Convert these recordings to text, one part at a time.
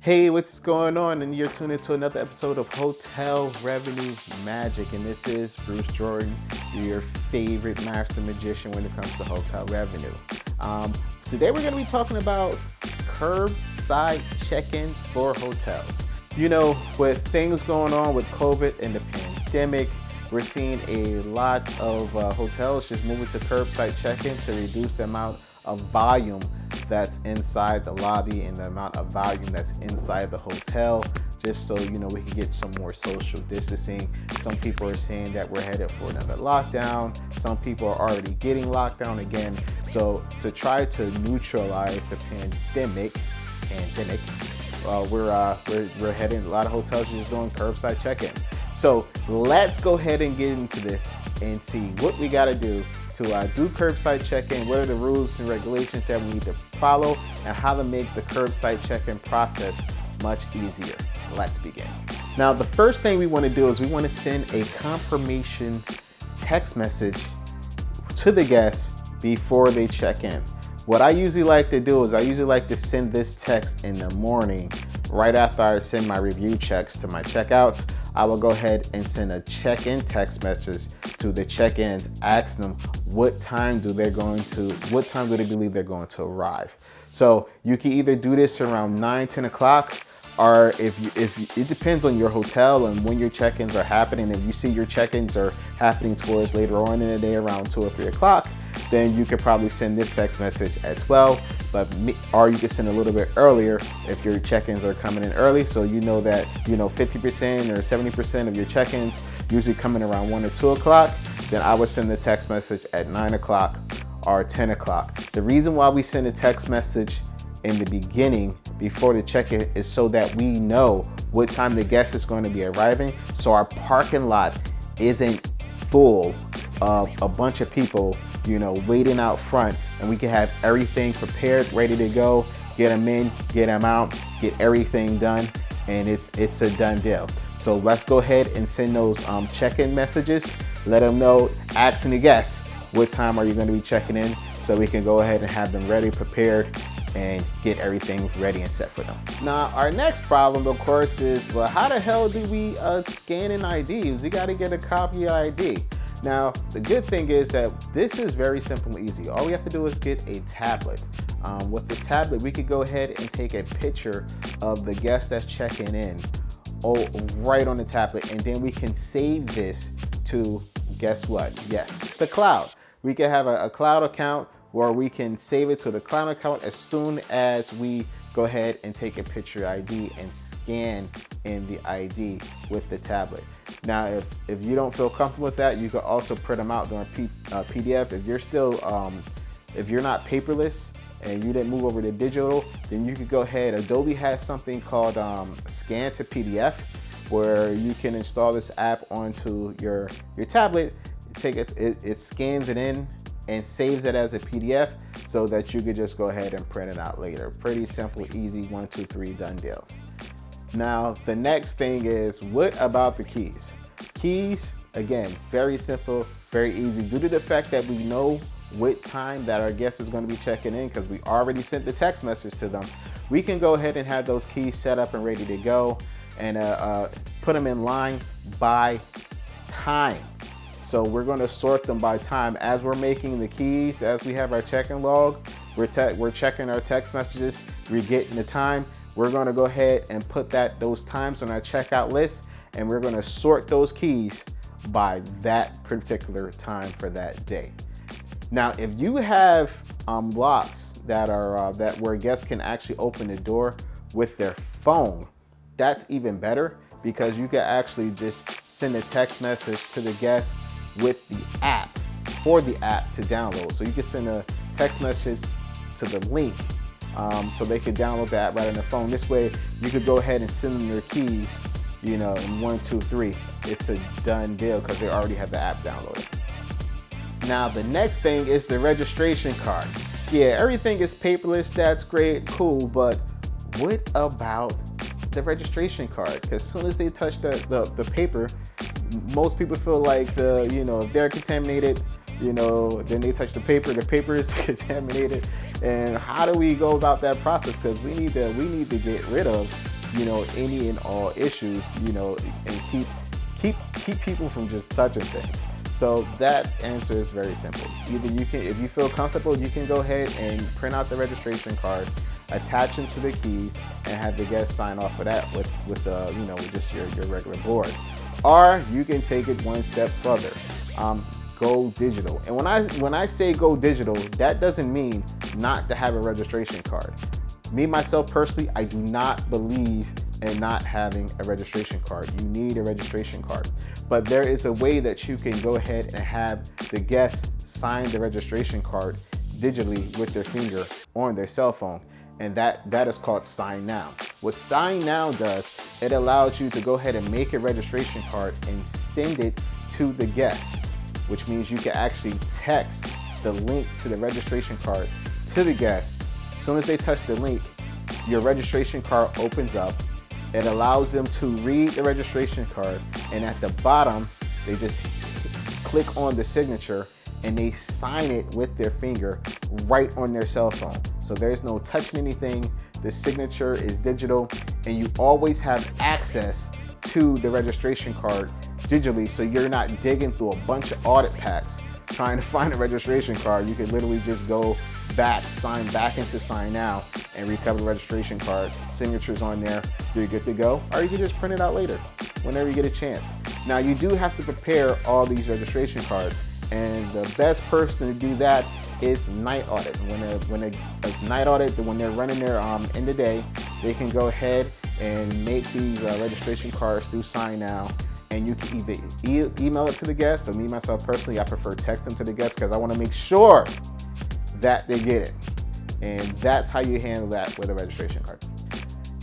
Hey, what's going on? And you're tuned into another episode of Hotel Revenue Magic. And this is Bruce Jordan, your favorite master magician when it comes to hotel revenue. Today we're going to be talking about curbside check-ins for hotels. You know, with things going on with COVID and the pandemic, we're seeing a lot of hotels just moving to curbside check-in to reduce the amount of volume that's inside the lobby and the amount of volume that's inside the hotel, just so we can get some more social distancing. Some people are saying that we're headed for another lockdown. Some people are already getting locked down again. So to try to neutralize the pandemic, we're heading, a lot of hotels are just doing curbside check-in. So let's go ahead and get into this and see what we got to do curbside check-in, what are the rules and regulations that we need to follow, and how to make the curbside check-in process much easier. Let's begin. Now, the first thing we want to do is we want to send a confirmation text message to the guests before they check in. What I usually like to do is I usually like to send this text in the morning, right after I send my review checks to my checkouts. I will go ahead and send a check-in text message to the check-ins, ask them what time do they believe they're going to arrive. So you can either do this around 9-10 o'clock, or if it depends on your hotel and when your check-ins are happening. If you see your check-ins are happening towards later on in the day around 2 or 3 o'clock, then you could probably send this text message at 12, or you can send a little bit earlier if your check-ins are coming in early. So you know that 50% or 70% of your check-ins usually coming around 1 or 2 o'clock, then I would send the text message at 9 o'clock or 10 o'clock. The reason why we send a text message in the beginning before the check-in is so that we know what time the guest is going to be arriving, so our parking lot isn't full of a bunch of people waiting out front, and we can have everything prepared, ready to go, get them in, get them out, get everything done, and it's a done deal. So let's go ahead and send those check-in messages. Let them know, asking the guests what time are you going to be checking in, so we can go ahead and have them ready, prepared, and get everything ready and set for them. Now, our next problem, of course, is, well, how the hell do we scan in IDs? You got to get a copy of ID. Now, the good thing is that this is very simple and easy. All we have to do is get a tablet. With the tablet, we could go ahead and take a picture of the guest that's checking in right on the tablet, and then we can save this to, guess what? Yes, the cloud. We can have a cloud account where we can save it to the cloud account as soon as we go ahead and take a picture ID and scan in the ID with the tablet. Now, if you don't feel comfortable with that, you can also print them out during PDF. If you're still, if you're not paperless and you didn't move over to digital, then you could go ahead. Adobe has something called Scan to PDF, where you can install this app onto your tablet. It scans it in and saves it as a PDF so that you could just go ahead and print it out later. Pretty simple, easy, 1, 2, 3, done deal. Now, the next thing is, what about the keys? Keys, again, very simple, very easy. Due to the fact that we know what time that our guest is going to be checking in, because we already sent the text message to them, we can go ahead and have those keys set up and ready to go, and put them in line by time. So we're going to sort them by time. As we're making the keys, as we have our check-in log, we're checking our text messages, we're getting the time. We're going to go ahead and put those times on our checkout list, and we're going to sort those keys by that particular time for that day. Now, if you have locks that are where guests can actually open the door with their phone, that's even better, because you can actually just send a text message to the guest with the app, for the app to download. So you can send a text message to the link, so they can download the app right on their phone. This way you could go ahead and send them your keys, in 1, 2, 3. It's a done deal because they already have the app downloaded. Now, the next thing is the registration card. Yeah, everything is paperless, that's great, cool, but what about the registration card? Because as soon as they touch the paper, most people feel like if they're contaminated, then they touch the paper is contaminated. And how do we go about that process? Because we need to get rid of any and all issues, and keep people from just touching things. So that answer is very simple. Either you can, if you feel comfortable, you can go ahead and print out the registration card, attach them to the keys, and have the guest sign off for that with just your regular board. Or you can take it one step further. Go digital. And when I say go digital, that doesn't mean not to have a registration card. Me, myself personally, I do not believe in not having a registration card. You need a registration card. But there is a way that you can go ahead and have the guest sign the registration card digitally with their finger on their cell phone. And that is called Sign Now. What Sign Now does, it allows you to go ahead and make a registration card and send it to the guest, which means you can actually text the link to the registration card to the guest. As soon as they touch the link, your registration card opens up. It allows them to read the registration card, and at the bottom, they just click on the signature and they sign it with their finger right on their cell phone. So there's no touching anything. The signature is digital, and you always have access to the registration card digitally, so you're not digging through a bunch of audit packs trying to find a registration card. You can literally just go back, sign back into Sign Now, and recover the registration card. Signatures on there, you're good to go. Or you can just print it out later, whenever you get a chance. Now, you do have to prepare all these registration cards, and the best person to do that is Night Audit. When a Night Audit, when they're running their in the day, they can go ahead and make these registration cards through Sign Now. And you can either email it to the guest, but me, myself personally, I prefer text them to the guest because I want to make sure that they get it. And that's how you handle that with a registration card.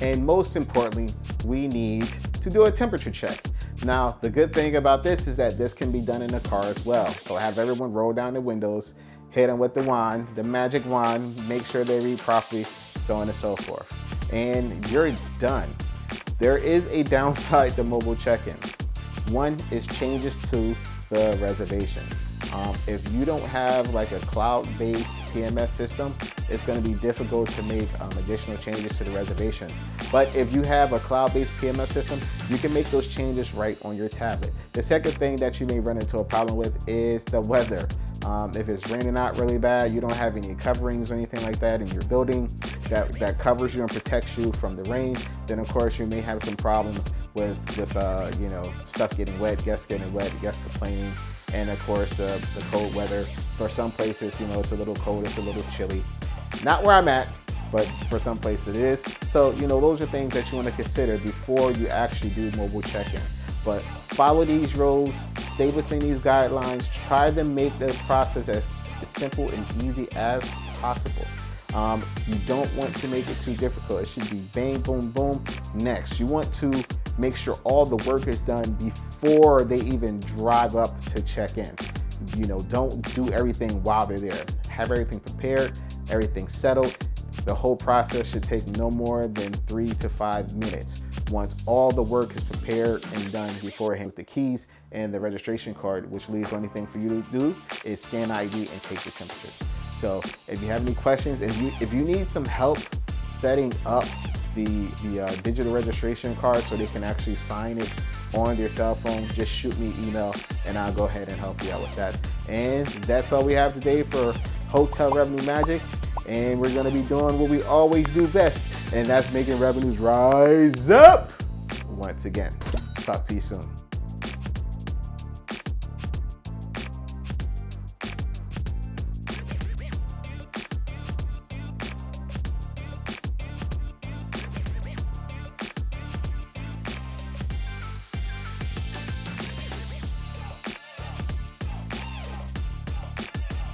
And most importantly, we need to do a temperature check. Now, the good thing about this is that this can be done in the car as well. So have everyone roll down the windows, hit them with the wand, the magic wand, make sure they read properly, so on and so forth. And you're done. There is a downside to mobile check-in. One is changes to the reservation. If you don't have like a cloud-based PMS system, it's going to be difficult to make additional changes to the reservations. But if you have a cloud-based PMS system, you can make those changes right on your tablet. The second thing that you may run into a problem with is the weather. If it's raining out really bad, you don't have any coverings or anything like that in your building that covers you and protects you from the rain, then of course you may have some problems with stuff getting wet, guests getting wet, guests complaining, and of course the cold weather. For some places, it's a little cold, it's a little chilly. Not where I'm at, but for some places it is. So, those are things that you want to consider before you actually do mobile check-in. But follow these rules, stay within these guidelines, try to make the process as simple and easy as possible. You don't want to make it too difficult. It should be bang, boom, boom, next. You want to make sure all the work is done before they even drive up to check in. Don't do everything while they're there. Have everything prepared, everything settled. The whole process should take no more than 3 to 5 minutes. Once all the work is prepared and done beforehand with the keys and the registration card, which leaves only thing for you to do is scan ID and take the temperature. So if you have any questions, if you need some help setting up the digital registration card so they can actually sign it on their cell phone, just shoot me an email and I'll go ahead and help you out with that. And that's all we have today for Hotel Revenue Magic. And we're gonna be doing what we always do best, and that's making revenues rise up once again. Talk to you soon.